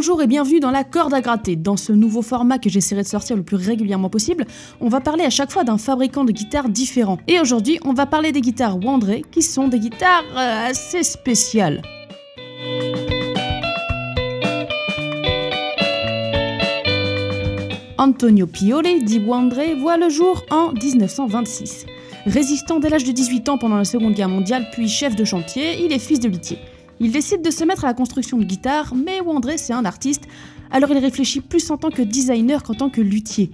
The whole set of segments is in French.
Bonjour et bienvenue dans la corde à gratter. Dans ce nouveau format que j'essaierai de sortir le plus régulièrement possible, on va parler à chaque fois d'un fabricant de guitares différent. Et aujourd'hui, on va parler des guitares Wandré, qui sont des guitares assez spéciales. Antonio Pioli, dit Wandré, voit le jour en 1926. Résistant dès l'âge de 18 ans pendant la Seconde Guerre mondiale, puis chef de chantier, il est fils de luthier. Il décide de se mettre à la construction de guitares, mais Wandré c'est un artiste, alors il réfléchit plus en tant que designer qu'en tant que luthier.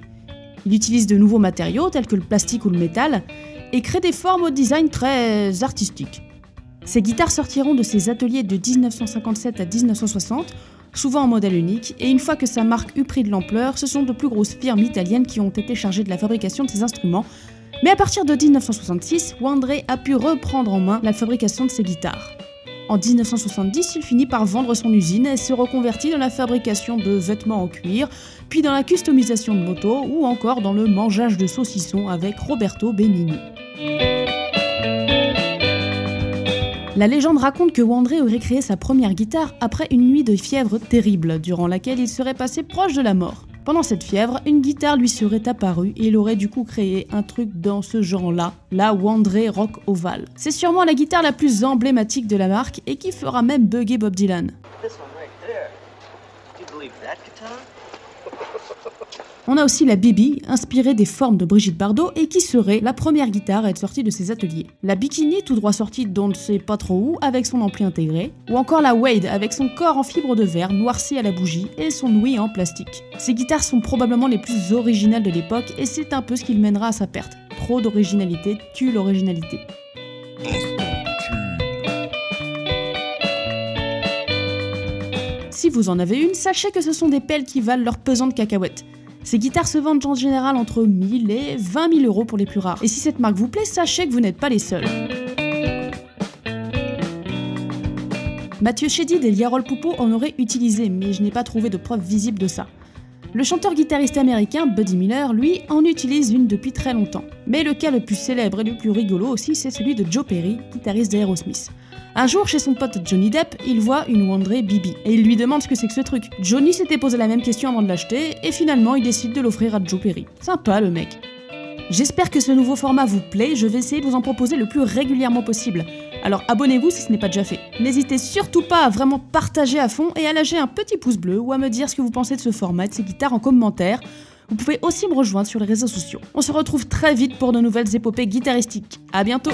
Il utilise de nouveaux matériaux tels que le plastique ou le métal, et crée des formes au design très artistiques. Ces guitares sortiront de ses ateliers de 1957 à 1960, souvent en modèle unique, et une fois que sa marque eut pris de l'ampleur, ce sont de plus grosses firmes italiennes qui ont été chargées de la fabrication de ces instruments. Mais à partir de 1966, Wandré a pu reprendre en main la fabrication de ses guitares. En 1970, il finit par vendre son usine et se reconvertit dans la fabrication de vêtements en cuir, puis dans la customisation de motos ou encore dans le mangeage de saucissons avec Roberto Benigni. La légende raconte que Wandré aurait créé sa première guitare après une nuit de fièvre terrible, durant laquelle il serait passé proche de la mort. Pendant cette fièvre, une guitare lui serait apparue et il aurait du coup créé un truc dans ce genre-là, la Wandré Rock Oval. C'est sûrement la guitare la plus emblématique de la marque et qui fera même bugger Bob Dylan. On a aussi la Bibi, inspirée des formes de Brigitte Bardot et qui serait la première guitare à être sortie de ses ateliers. La Bikini, tout droit sortie d'on ne sait pas trop où, avec son ampli intégré. Ou encore la Wade, avec son corps en fibre de verre noirci à la bougie et son ouïe en plastique. Ces guitares sont probablement les plus originales de l'époque et c'est un peu ce qui le mènera à sa perte. Trop d'originalité tue l'originalité. Si vous en avez une, sachez que ce sont des pelles qui valent leur pesant de cacahuètes. Ces guitares se vendent en général entre 1000 et 20 000 euros pour les plus rares. Et si cette marque vous plaît, sachez que vous n'êtes pas les seuls. Mathieu Chédid et Yarol Poupeau en auraient utilisé, mais je n'ai pas trouvé de preuves visibles de ça. Le chanteur-guitariste américain Buddy Miller, lui, en utilise une depuis très longtemps. Mais le cas le plus célèbre et le plus rigolo aussi, c'est celui de Joe Perry, guitariste d'Aerosmith. Un jour, chez son pote Johnny Depp, il voit une Wandré Bibi, et il lui demande ce que c'est que ce truc. Johnny s'était posé la même question avant de l'acheter, et finalement il décide de l'offrir à Joe Perry. Sympa le mec. J'espère que ce nouveau format vous plaît, je vais essayer de vous en proposer le plus régulièrement possible. Alors abonnez-vous si ce n'est pas déjà fait. N'hésitez surtout pas à vraiment partager à fond et à lâcher un petit pouce bleu ou à me dire ce que vous pensez de ce format et de ces guitares en commentaire. Vous pouvez aussi me rejoindre sur les réseaux sociaux. On se retrouve très vite pour de nouvelles épopées guitaristiques. À bientôt!